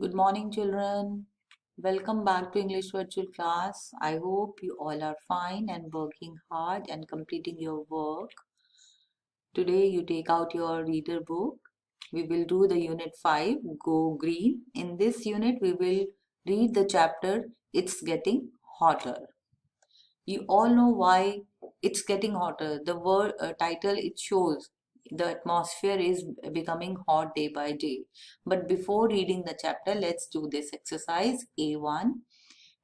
Good morning, children. Welcome back to English virtual class. I hope you all are fine and working hard and completing your work. Today, you take out your reader book. We will do the unit 5, Go Green. In this unit, we will read the chapter It's Getting Hotter. You all know why it's getting hotter. The word title it shows the atmosphere is becoming hot day by day. But before reading the chapter, let's do this exercise. A1.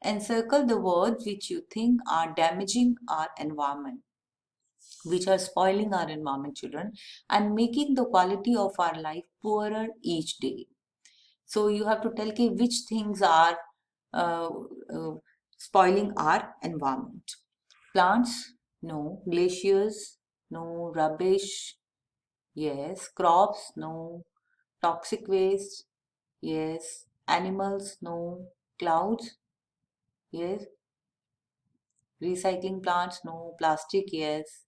Encircle the words which you think are damaging our environment, which are spoiling our environment, children, and making the quality of our life poorer each day. So you have to tell me which things are uh, uh, spoiling our environment. Plants? No. Glaciers? No. Rubbish? Yes. Crops? No. Toxic waste? Yes. Animals? No. Clouds? Yes. Recycling plants? No. Plastic? Yes.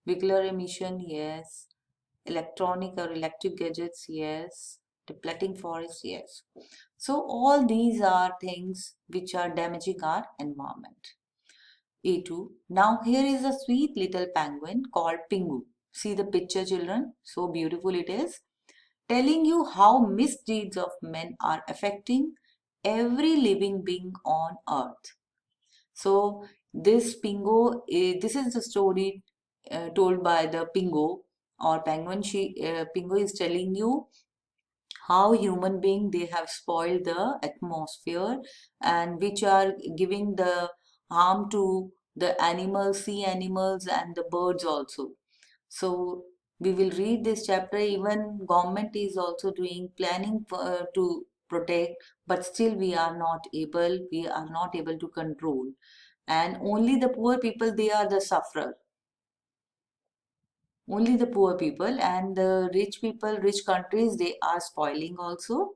Vehicular emission? Yes. Electronic or electric gadgets? Yes. Depleting forests? Yes. So all these are things which are damaging our environment. A2. Now here is a sweet little penguin called Pingu. See the picture, children? So beautiful it is. Telling you how misdeeds of men are affecting every living being on earth. So this Pingo, this is the story told by the Pingo or penguin. Pingo is telling you how human being they have spoiled the atmosphere and which are giving the harm to the animals, sea animals and the birds also. So we will read this chapter. Even government is also doing planning to protect, but still we are not able to control, and only the poor people they are the sufferer. Only the poor people, and the rich people, rich countries, they are spoiling also.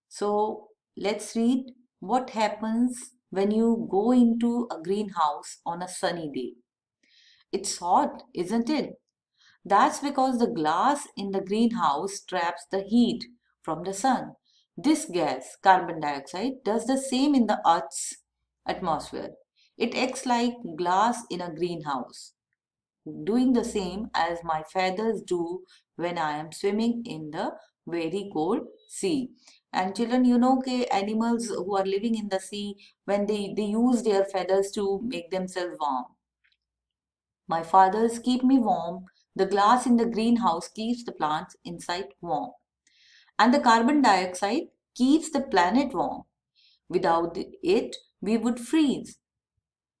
So let's read what happens when you go into a greenhouse on a sunny day. It's hot, isn't it? That's because the glass in the greenhouse traps the heat from the sun. This gas, carbon dioxide, does the same in the Earth's atmosphere. It acts like glass in a greenhouse, doing the same as my feathers do when I am swimming in the very cold sea. And children, you know, okay, animals who are living in the sea, when they use their feathers to make themselves warm. My feathers keep me warm. The glass in the greenhouse keeps the plants inside warm. And the carbon dioxide keeps the planet warm. Without it, we would freeze.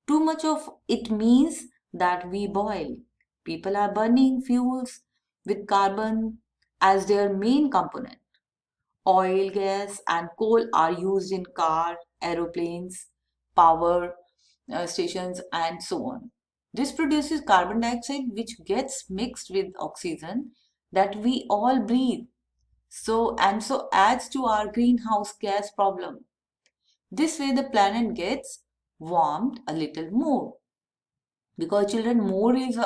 Too much of it means that we boil. People are burning fuels with carbon as their main component. Oil, gas, and coal are used in car, aeroplanes, power stations, and so on. This produces carbon dioxide, which gets mixed with oxygen that we all breathe. So adds to our greenhouse gas problem. This way, the planet gets warmed a little more. Because children, more is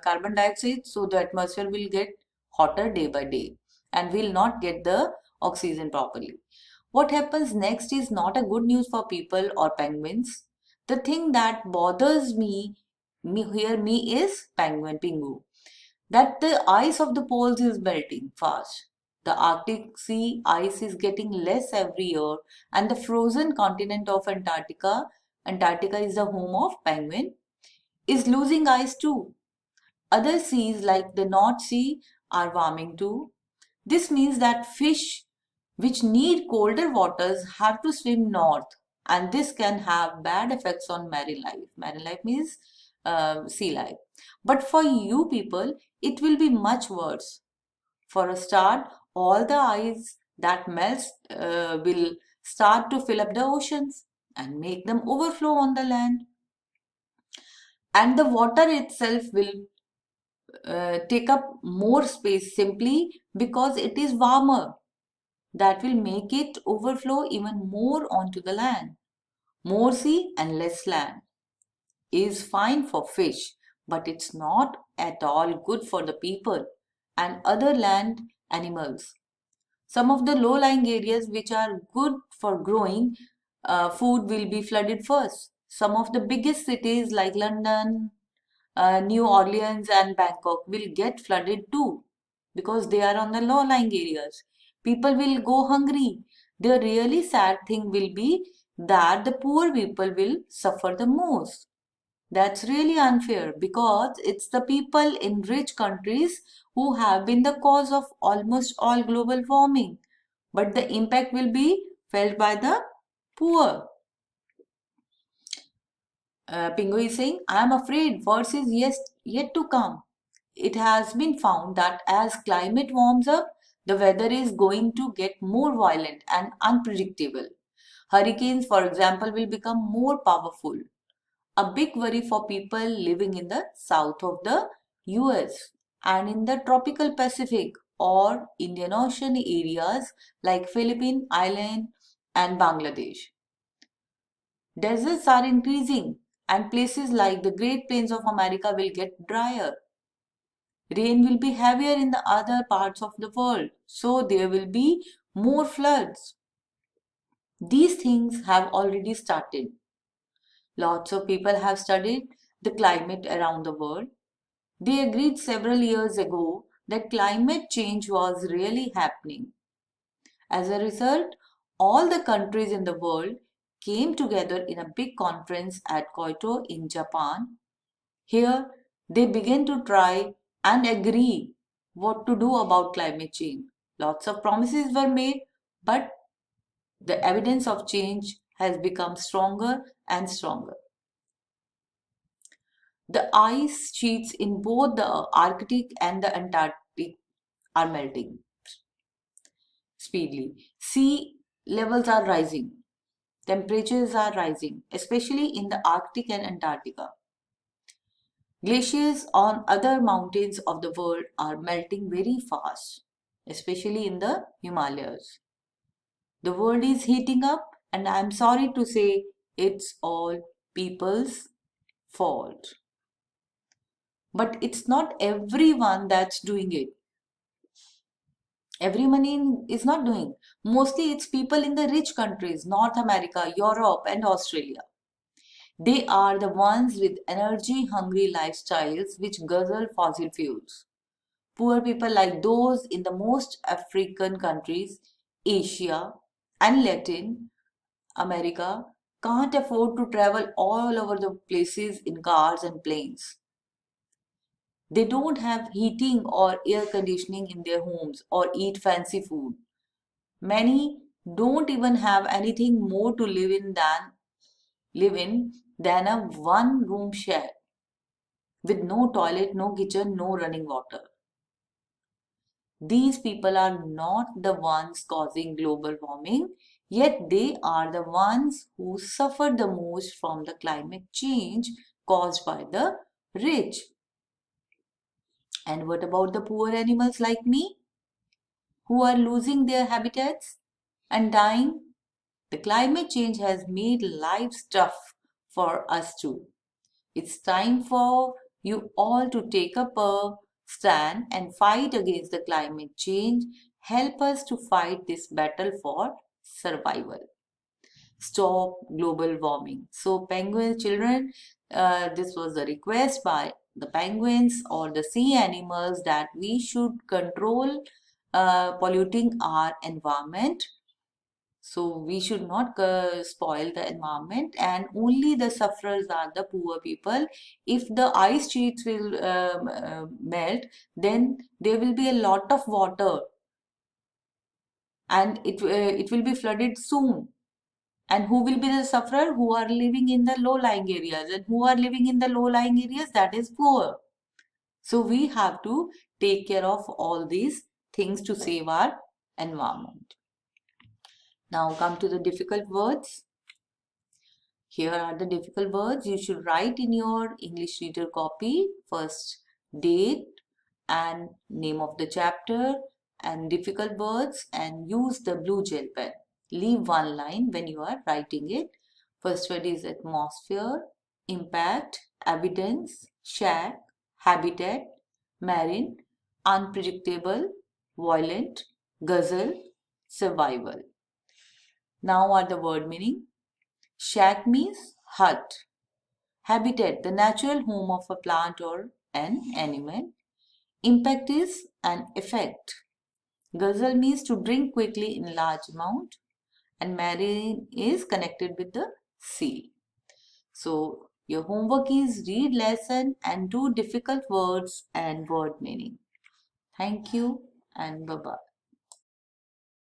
carbon dioxide, so the atmosphere will get hotter day by day and will not get the oxygen properly. What happens next is not a good news for people or penguins. The thing that bothers me is Pingu, that the ice of the poles is melting fast. The Arctic Sea ice is getting less every year, and the frozen continent of Antarctica is the home of penguin, is losing ice too. Other seas like the North Sea are warming too. This means that fish which need colder waters have to swim north, and this can have bad effects on marine life. Marine life means sea life. But for you people, it will be much worse. For a start, all the ice that melts will start to fill up the oceans and make them overflow on the land. And the water itself will take up more space simply because it is warmer. That will make it overflow even more onto the land. More sea and less land is fine for fish, but it's not at all good for the people and other land animals. Some of the low-lying areas which are good for growing food will be flooded first. Some of the biggest cities like London, New Orleans and Bangkok will get flooded too because they are on the low-lying areas. People will go hungry. The really sad thing will be that the poor people will suffer the most. That's really unfair because it's the people in rich countries who have been the cause of almost all global warming. But the impact will be felt by the poor. Pingu is saying, I am afraid worse is yet to come. It has been found that as climate warms up, the weather is going to get more violent and unpredictable. Hurricanes, for example, will become more powerful. A big worry for people living in the south of the US and in the tropical Pacific or Indian Ocean areas like Philippine Island and Bangladesh. Deserts are increasing and places like the Great Plains of America will get drier. Rain will be heavier in the other parts of the world, so there will be more floods. These things have already started. Lots of people have studied the climate around the world. They agreed several years ago that climate change was really happening. As a result, all the countries in the world came together in a big conference at Kyoto in Japan. Here, they began to try and agree what to do about climate change. Lots of promises were made, but the evidence of change has become stronger and stronger. The ice sheets in both the Arctic and the Antarctic are melting speedily. Sea levels are rising. Temperatures are rising, especially in the Arctic and Antarctica. Glaciers on other mountains of the world are melting very fast, especially in the Himalayas. The world is heating up, and I'm sorry to say it's all people's fault. But it's not everyone that's doing it. Everyone is not doing. Mostly it's people in the rich countries, North America, Europe, and Australia. They are the ones with energy-hungry lifestyles which guzzle fossil fuels. Poor people like those in the most African countries, Asia, and Latin America can't afford to travel all over the places in cars and planes. They don't have heating or air conditioning in their homes or eat fancy food. Many don't even have anything more to live in than a one-room shack with no toilet, no kitchen, no running water. These people are not the ones causing global warming, yet they are the ones who suffer the most from the climate change caused by the rich. And what about the poor animals like me who are losing their habitats and dying? The climate change has made life tough for us too. It's time for you all to take up a stand and fight against the climate change. Help us to fight this battle for survival. Stop global warming. So, penguin children, this was a request by the penguins or the sea animals that we should control polluting our environment. So we should not spoil the environment, and only the sufferers are the poor people. If the ice sheets will melt, then there will be a lot of water, and it will be flooded soon. And who will be the sufferer? Who are living in the low-lying areas, and who are living in the low-lying areas? That is poor. So we have to take care of all these things to save our environment. Now come to the difficult words. Here are the difficult words. You should write in your English reader copy first date and name of the chapter and difficult words, and use the blue gel pen. Leave one line when you are writing it. First word is atmosphere, impact, evidence, shack, habitat, marine, unpredictable, violent, guzzle, survival. Now are the word meaning. Shack means hut. Habitat, the natural home of a plant or an animal. Impact is an effect. Guzzle means to drink quickly in large amount, and marine is connected with the sea. So your homework is read lesson and do difficult words and word meaning. Thank you and bye-bye.